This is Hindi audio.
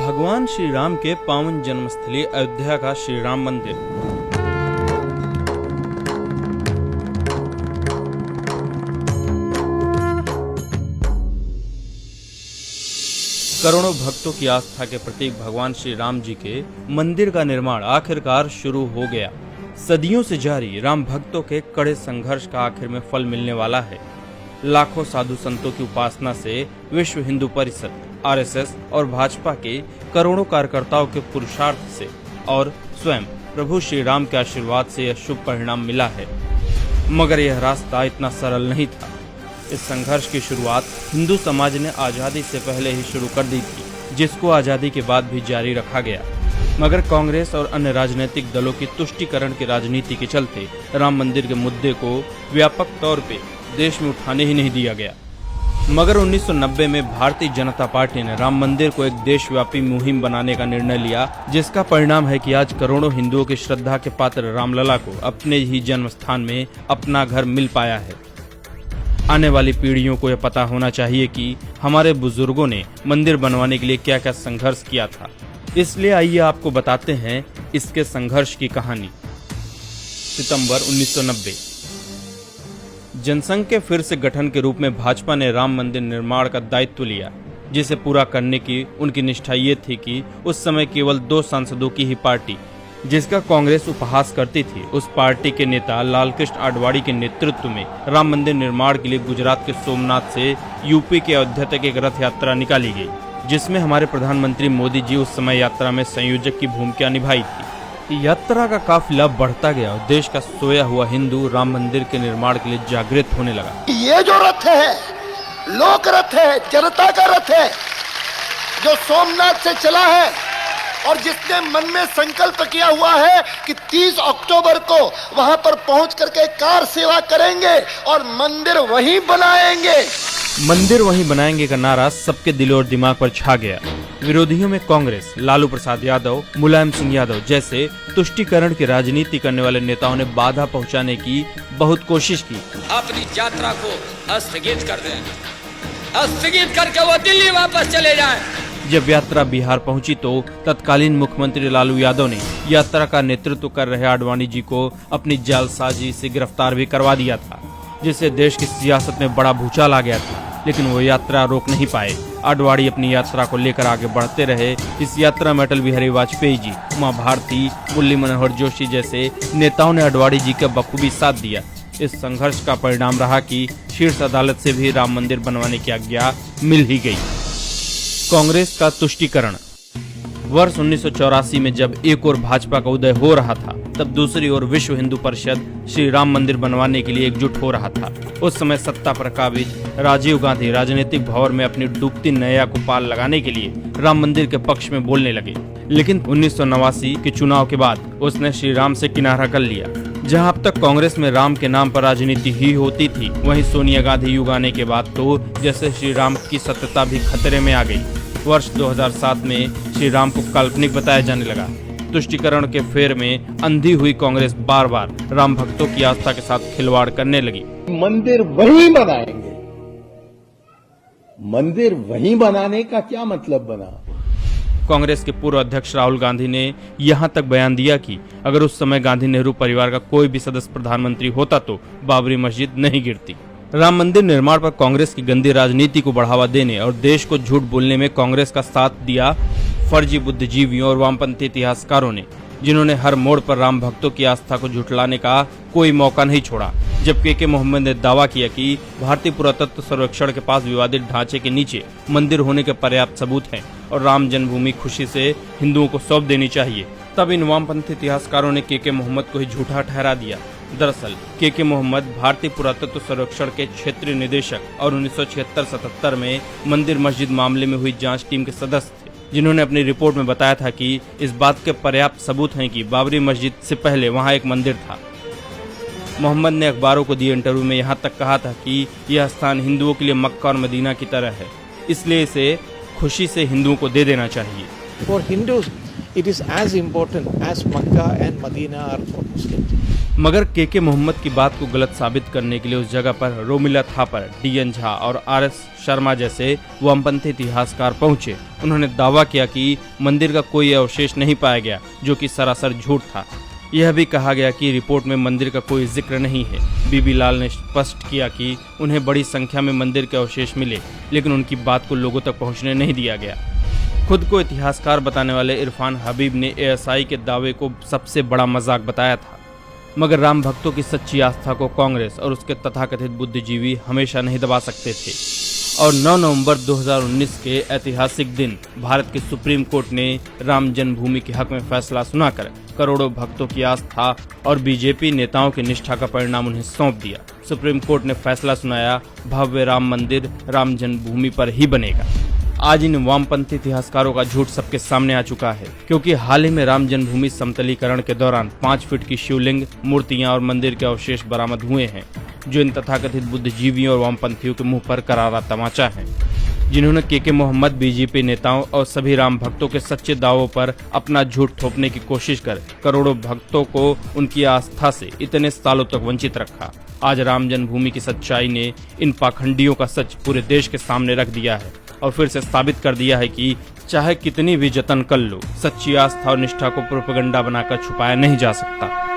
भगवान श्री राम के पावन जन्मस्थली अयोध्या का श्री राम मंदिर। करोड़ों भक्तों की आस्था के प्रतीक भगवान श्री राम जी के मंदिर का निर्माण आखिरकार शुरू हो गया। सदियों से जारी राम भक्तों के कड़े संघर्ष का आखिर में फल मिलने वाला है। लाखों साधु संतों की उपासना से विश्व हिंदू परिषद, आरएसएस और भाजपा के करोड़ों कार्यकर्ताओं के पुरुषार्थ से और स्वयं प्रभु श्री राम के आशीर्वाद से यह शुभ परिणाम मिला है। मगर यह रास्ता इतना सरल नहीं था। इस संघर्ष की शुरुआत हिंदू समाज ने आजादी से पहले ही शुरू कर दी थी, जिसको आजादी के बाद भी जारी रखा गया। मगर कांग्रेस और अन्य राजनीतिक दलों की तुष्टीकरण की राजनीति के चलते राम मंदिर के मुद्दे को व्यापक तौर पे देश में उठाने ही नहीं दिया गया। मगर 1990 में भारतीय जनता पार्टी ने राम मंदिर को एक देशव्यापी मुहिम बनाने का निर्णय लिया, जिसका परिणाम है कि आज करोड़ों हिंदुओं की श्रद्धा के पात्र रामलला को अपने ही जन्म स्थान में अपना घर मिल पाया है। आने वाली पीढ़ियों को यह पता होना चाहिए कि हमारे बुजुर्गों ने मंदिर बनवाने के लिए क्या क्या संघर्ष किया था। इसलिए आइए आपको बताते हैं इसके संघर्ष की कहानी। सितंबर 1990 जनसंघ के फिर से गठन के रूप में भाजपा ने राम मंदिर निर्माण का दायित्व लिया, जिसे पूरा करने की उनकी निष्ठा ये थी कि उस समय केवल 2 सांसदों की ही पार्टी, जिसका कांग्रेस उपहास करती थी, उस पार्टी के नेता लालकृष्ण आडवाणी के नेतृत्व में राम मंदिर निर्माण के लिए गुजरात के सोमनाथ से यूपी के अयोध्या तक एक रथ यात्रा निकाली गई, जिसमें हमारे प्रधानमंत्री मोदी जी उस समय यात्रा में संयोजक की भूमिका निभाई थी। यात्रा का काफिला बढ़ता गया और देश का सोया हुआ हिंदू राम मंदिर के निर्माण के लिए जागृत होने लगा। ये जो रथ है, लोक रथ है, जनता का रथ है, जो सोमनाथ से चला है और जिसने मन में संकल्प किया हुआ है कि 30 अक्टूबर को वहां पर पहुंच करके कार सेवा करेंगे और मंदिर वहीं बनाएंगे। मंदिर वहीं बनाएंगे का नारा सबके दिल और दिमाग पर छा गया। विरोधियों में कांग्रेस, लालू प्रसाद यादव, मुलायम सिंह यादव जैसे तुष्टीकरण की राजनीति करने वाले नेताओं ने बाधा पहुंचाने की बहुत कोशिश की। अपनी यात्रा को स्थगित कर दें, स्थगित करके वो दिल्ली वापस चले जाएं। जब यात्रा बिहार पहुंची तो तत्कालीन मुख्यमंत्री लालू यादव ने यात्रा का नेतृत्व कर रहे आडवाणी जी को अपनी जालसाजी से गिरफ्तार भी करवा दिया था, जिससे देश की सियासत में बड़ा भूचाल आ गया था। लेकिन वो यात्रा रोक नहीं पाए। आडवाणी अपनी यात्रा को लेकर आगे बढ़ते रहे। इस यात्रा में अटल बिहारी वाजपेयी जी, उमा भारती, मुरली मनोहर जोशी जैसे नेताओं ने आडवाणी जी का बखूबी साथ दिया। इस संघर्ष का परिणाम रहा कि शीर्ष अदालत से भी राम मंदिर बनवाने की आज्ञा मिल ही गई। कांग्रेस का तुष्टीकरण। वर्ष 1984 में जब एक ओर भाजपा का उदय हो रहा था, तब दूसरी ओर विश्व हिंदू परिषद श्री राम मंदिर बनवाने के लिए एकजुट हो रहा था। उस समय सत्ता पर काबिज राजीव गांधी राजनीतिक भंवर में अपनी डूबती नैया को पार लगाने के लिए राम मंदिर के पक्ष में बोलने लगे। लेकिन 1989 के चुनाव के बाद उसने श्री राम से किनारा कर लिया। जहां अब तक कांग्रेस में राम के नाम पर राजनीति ही होती थी, वहीं सोनिया गांधी युग आने के बाद तो जैसे श्री राम की सत्यता भी खतरे में आ गई। वर्ष 2007 में श्री राम को काल्पनिक बताया जाने लगा। तुष्टीकरण के फेर में अंधी हुई कांग्रेस बार बार राम भक्तों की आस्था के साथ खिलवाड़ करने लगी। मंदिर वहीं बनाएंगे। मंदिर वहीं बनाने का क्या मतलब बना? कांग्रेस के पूर्व अध्यक्ष राहुल गांधी ने यहां तक बयान दिया कि अगर उस समय गांधी नेहरू परिवार का कोई भी सदस्य प्रधानमंत्री होता तो बाबरी मस्जिद नहीं गिरती। राम मंदिर निर्माण पर कांग्रेस की गंदी राजनीति को बढ़ावा देने और देश को झूठ बोलने में कांग्रेस का साथ दिया फर्जी बुद्धिजीवियों और वामपंथी इतिहासकारों ने, जिन्होंने हर मोड़ पर राम भक्तों की आस्था को झुठलाने का कोई मौका नहीं छोड़ा। जब के मोहम्मद ने दावा किया कि भारतीय पुरातत्व सर्वेक्षण के पास विवादित ढांचे के नीचे मंदिर होने के पर्याप्त सबूत हैं और राम जन्मभूमि खुशी से हिंदुओं को सौंप देनी चाहिए, तब इन वामपंथी इतिहासकारों ने के मोहम्मद को ही झूठा ठहरा दिया। दरअसल के मोहम्मद भारतीय पुरातत्व सर्वेक्षण के क्षेत्रीय निदेशक और 1976-77 में मंदिर मस्जिद मामले में हुई जांच टीम के सदस्य थे, जिन्होंने अपनी रिपोर्ट में बताया था कि इस बात के पर्याप्त सबूत हैं कि बाबरी मस्जिद से पहले वहां एक मंदिर था। मोहम्मद ने अखबारों को दिए इंटरव्यू में यहां तक कहा था कि यह स्थान हिंदुओं के लिए मक्का और मदीना की तरह है, इसलिए इसे खुशी से हिंदुओं को दे देना चाहिए। For Hindus, it is as important as Makkah and Medina are for Muslims. मगर के मोहम्मद की बात को गलत साबित करने के लिए उस जगह पर रोमिला थापर, डी.एन. झा और आर.एस. शर्मा जैसे वामपंथी इतिहासकार पहुंचे। उन्होंने दावा किया कि मंदिर का कोई अवशेष नहीं पाया गया, जो कि सरासर झूठ था। यह भी कहा गया कि रिपोर्ट में मंदिर का कोई जिक्र नहीं है। बीबी लाल ने स्पष्ट किया कि उन्हें बड़ी संख्या में मंदिर के अवशेष मिले, लेकिन उनकी बात को लोगों तक पहुंचने नहीं दिया गया। खुद को इतिहासकार बताने वाले इरफान हबीब ने एएसआई के दावे को सबसे बड़ा मजाक बताया था। मगर राम भक्तों की सच्ची आस्था को कांग्रेस और उसके तथाकथित बुद्धिजीवी हमेशा नहीं दबा सकते थे। और 9 नवंबर 2019 के ऐतिहासिक दिन भारत के सुप्रीम कोर्ट ने राम जन्मभूमि के हक में फैसला सुनाकर करोड़ों भक्तों की आस्था और बीजेपी नेताओं की निष्ठा का परिणाम उन्हें सौंप दिया। सुप्रीम कोर्ट ने फैसला सुनाया, भव्य राम मंदिर राम जन्मभूमि पर ही बनेगा। आज इन वामपंथी इतिहासकारों का झूठ सबके सामने आ चुका है, क्योंकि हाल ही में राम जन्मभूमि समतलीकरण के दौरान 5 फीट की शिवलिंग, मूर्तियां और मंदिर के अवशेष बरामद हुए हैं, जो इन तथाकथित बुद्धिजीवियों और वामपंथियों के मुंह पर करारा तमाचा है, जिन्होंने के मोहम्मद, बीजेपी नेताओं और सभी राम भक्तों के सच्चे दावों पर अपना झूठ थोपने की कोशिश कर करोड़ों भक्तों को उनकी आस्था से इतने सालों तक वंचित रखा। आज राम जन्मभूमि की सच्चाई ने इन पाखंडियों का सच पूरे देश के सामने रख दिया है और फिर से साबित कर दिया है कि चाहे कितनी भी जतन कर लो, सच्ची आस्था और निष्ठा को प्रोपेगेंडा बनाकर छुपाया नहीं जा सकता।